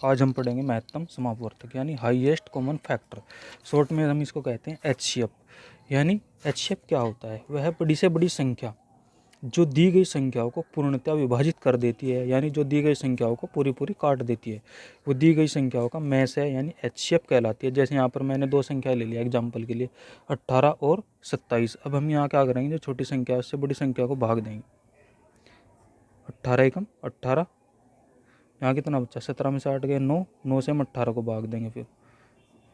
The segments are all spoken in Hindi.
आज हम पढ़ेंगे महत्तम समापवर्तक यानी हाईएस्ट कॉमन फैक्टर। शॉर्ट में हम इसको कहते हैं एचसीएफ। यानी एचसीएफ क्या होता है? वह बड़ी से बड़ी संख्या जो दी गई संख्याओं को पूर्णतः विभाजित कर देती है, यानी जो दी गई संख्याओं को पूरी पूरी काट देती है, वो दी गई संख्याओं का मैस है, यानी एचसीएफ कहलाती है। जैसे यहाँ पर मैंने दो संख्या ले लिया एग्जाम्पल के लिए, 18 और 27। अब हम यहाँ क्या करेंगे, जो छोटी संख्या है उससे बड़ी संख्या को भाग देंगे। 18 एकम 18, यहाँ कितना बच्चा 17 में से 8 गए 9, 9 से हम 18 को भाग देंगे, फिर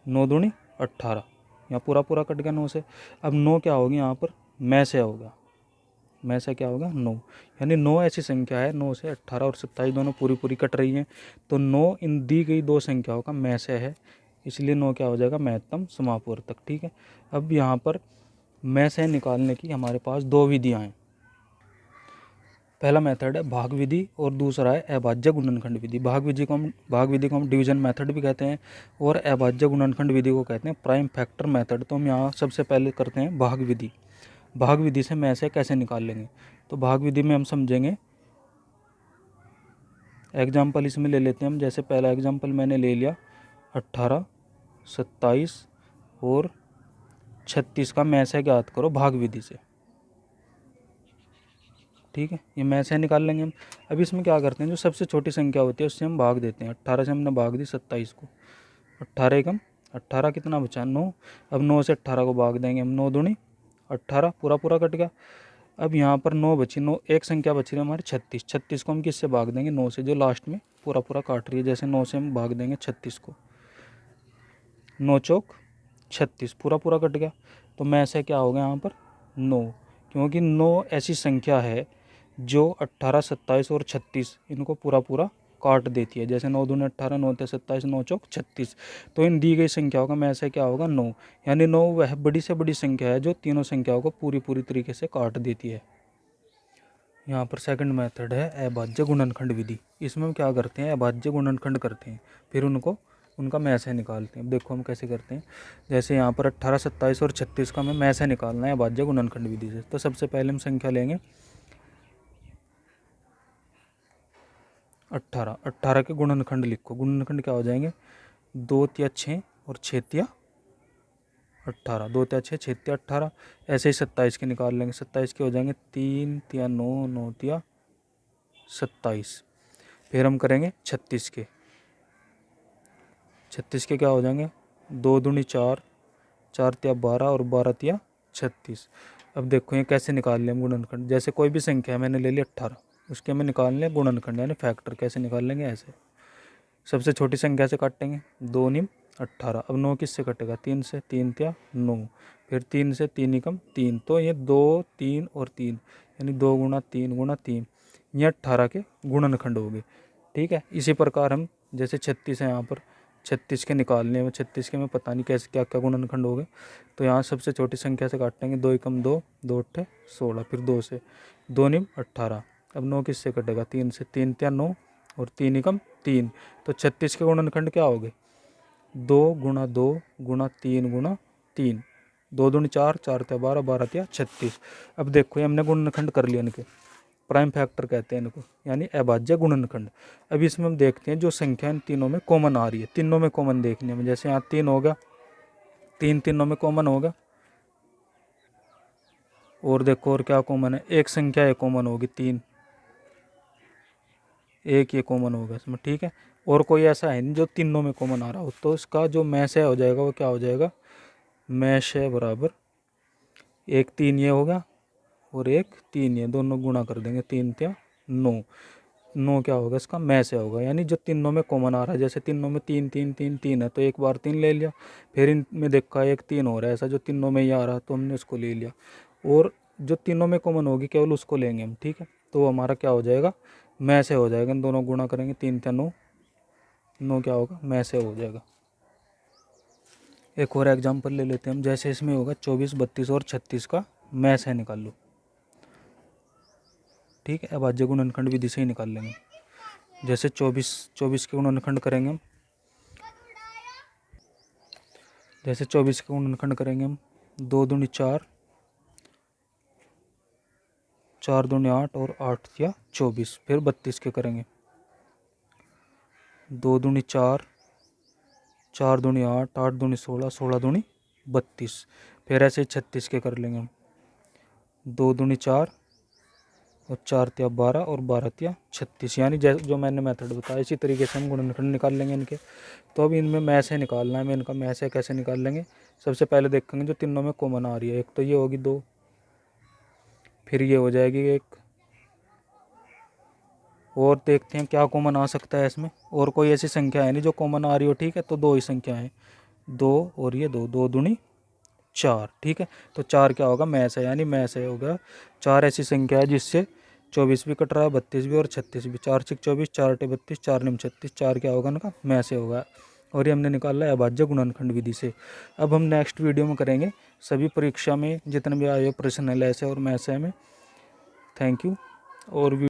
9 दूनी 18, यहाँ पूरा पूरा कट गया 9 से। अब 9 क्या होगी यहाँ पर? मैं से होगा, मैं से क्या होगा 9, यानी 9 ऐसी संख्या है, 9 से 18 और 27 दोनों पूरी पूरी कट रही हैं, तो 9 इन दी गई दो संख्याओं का मैं से है, इसलिए 9 क्या हो जाएगा? महत्तम समापवर्तक। ठीक है। अब यहाँ पर मैं से निकालने की हमारे पास दो विधियाँ हैं। पहला मेथड है भाग विधि और दूसरा है अभाज्य गुणनखंड विधि। भाग विधि को हम डिवीजन मेथड भी कहते हैं और अभाज्य गुणनखंड विधि को कहते हैं प्राइम फैक्टर मेथड। तो हम यहाँ सबसे पहले करते हैं भाग विधि। भाग विधि से मैं से कैसे निकाल लेंगे? तो भाग विधि में हम समझेंगे, एग्जाम्पल इसमें ले लेते हैं हम। जैसे पहला एग्जाम्पल मैंने ले लिया 18, 27 और 36 का मैं से ज्ञात करो भाग विधि से। ठीक है, ये मैं से निकाल लेंगे हम। अब इसमें क्या करते हैं, जो सबसे छोटी संख्या होती है उससे हम भाग देते हैं। 18 से हमने भाग दी 27 को, 18 एकम 18, कितना बचा 9। अब 9 से 18 को भाग देंगे हम, 9 दूनी 18, पूरा पूरा कट गया। अब यहाँ पर 9 बची, 9 एक संख्या बची रही हमारी 36। 36 को हम किससे भाग देंगे? 9 से, जो लास्ट में पूरा पूरा काट रही है। जैसे 9 से हम भाग देंगे 36 को, 9 चौक 36, पूरा पूरा कट गया। तो मैं से क्या होगा यहाँ पर? 9, क्योंकि 9 ऐसी संख्या है जो 18, 27 और 36 इनको पूरा पूरा काट देती है। जैसे 9 दूनी 18, 9 ते 27, 9 चौक 36। तो इन दी गई संख्याओं का मैं से क्या होगा? 9, यानी 9 वह बड़ी से बड़ी संख्या है जो तीनों संख्याओं को पूरी पूरी तरीके से काट देती है। यहाँ पर सेकंड मेथड है अभाज्य गुणनखंड विधि। इसमें हम क्या करते हैं? अभाज्य गुणनखंड करते हैं, फिर उनका मैं से निकालते हैं। देखो हम कैसे करते हैं। जैसे यहाँ पर 18, 27 और 36 का हमें मैं से निकालना है अभाज्य गुणनखंड विधि से। तो सबसे पहले हम संख्या लेंगे 18। 18 के गुणनखंड लिखो। गुणनखंड क्या हो जाएंगे? 2 तिया 6 और 6 तिया 18, 2 तिया 6, 6 तिया 18। ऐसे ही 27 के निकाल लेंगे। 27 के हो जाएंगे 3 तिया 9, 9 तिया 27। फिर हम करेंगे 36 के। 36 के क्या हो जाएंगे? 2 दूनी 4, 4 तिया 12 और 12 तिया 36। अब देखो ये कैसे निकाल लें गुणनखंड। जैसे कोई भी संख्या है, मैंने ले ली 18, उसके हमें निकाल लें गुणनखंड यानी फैक्टर। कैसे निकाल लेंगे? ऐसे, सबसे छोटी संख्या से काटेंगे, 2 निम 18। अब 9 किससे कटेगा? 3 से, 3 तिया 9, फिर 3 से 3 एकम 3। तो ये 2, 3 और 3, यानी 2 गुणा 3 गुणा 3, ये 18 के गुणनखंड हो गए। ठीक है। इसी प्रकार हम जैसे 36 है, यहाँ पर 36 के निकालने में, 36 के में पता नहीं कैसे क्या क्या गुणनखंड हो गए। तो यहाँ सबसे छोटी संख्या से काटेंगे, 2 एकम 2, 2 अट्ठे 16, फिर 2 से 2 निम 18। अब 9 किससे कटेगा? 3 से, 3 तिया 9 और 3 एकम 3। तो 36 के गुणनखंड क्या हो गए? 2 गुणा 2 गुणा 3 गुणा 3, 2 दूनी 4, 4 तिया 12, 12 तिया 36। अब देखो ये हमने गुणनखंड कर लिया इनके, प्राइम फैक्टर कहते हैं इनको, यानी अभाज्य गुणनखंड। अब इसमें हम देखते हैं जो संख्या इन तीनों में कॉमन आ रही है, तीनों में कॉमन देखने में। जैसे यहाँ 3 होगा, 3 तीनों में कॉमन होगा। और देखो और क्या कॉमन है? एक संख्या ये कॉमन होगी 3, एक ये कॉमन होगा इसमें। ठीक है। और कोई ऐसा है नहीं जो तीनों में कॉमन आ रहा हो, तो इसका जो मैश है हो जाएगा, वो क्या हो जाएगा? मैश है बराबर एक 3 ये होगा और एक 3 ये, दोनों गुणा कर देंगे, 3 तिया 9। 9 क्या होगा? इसका मैश है होगा, यानी जो तीनों में कॉमन आ रहा है। जैसे तीनों में 3 3 3 3 है, तो एक बार 3 ले लिया, फिर इनमें देखा एक 3 हो रहा है, ऐसा जो तीनों में ही आ रहा तो हमने उसको ले लिया, और जो तीनों में कॉमन होगी केवल उसको लेंगे हम। ठीक है। तो हमारा क्या हो जाएगा? मैं से हो जाएगा। इन दोनों गुणा करेंगे, 3 तिया 9, 9 क्या होगा? मैं से हो जाएगा। एक और एग्जांपल ले लेते हैं हम। जैसे इसमें होगा 24, 32 और 36 का मैं से निकाल लो। ठीक है। अभाज्य गुणनखंड विधि से ही निकाल लेंगे। जैसे 24 के गुणनखंड करेंगे हम। जैसे 24 के गुणनखंड करेंगे हम, 2 दूनी 4, 4 दूनी 8 और 8 या 24। फिर 32 के करेंगे, 2 दूनी 4, 4 दूनी 8, 8 दूनी 16, 16 दूनी 32। फिर ऐसे 36 के कर लेंगे हम। 2 दूनी 4 और 4 तिया 12 और 12 तिया 36, यानी जो मैंने मेथड बताया इसी तरीके से हम गुणनखंड निकाल लेंगे इनके। तो अब इनमें मैं से निकालना है, मैं इनका मैं से कैसे निकाल लेंगे। सबसे पहले देखेंगे जो तीनों में कॉमन आ रही है। एक तो ये होगी 2, फिर ये हो जाएगी 1, और देखते हैं क्या कॉमन आ सकता है इसमें। और कोई ऐसी संख्या है नहीं जो कॉमन आ रही हो, ठीक है। तो 2 ही संख्या है, 2 और ये 2, 2 दूनी 4, ठीक है। तो 4 क्या होगा, मैं से, यानी मैं से होगा 4 ऐसी संख्या है जिससे 24 भी कट रहा है, 32 भी और 36 भी। 4 6 24, 4 8 32, 4 9 36, 4 क्या होगा उनका मैं से होगा। और ये हमने निकाला है अभाज्य गुणनखंड विधि से। अब हम नेक्स्ट वीडियो में करेंगे सभी परीक्षा में जितने भी आए प्रश्न है ऐसे और मैथ में। Thank you. और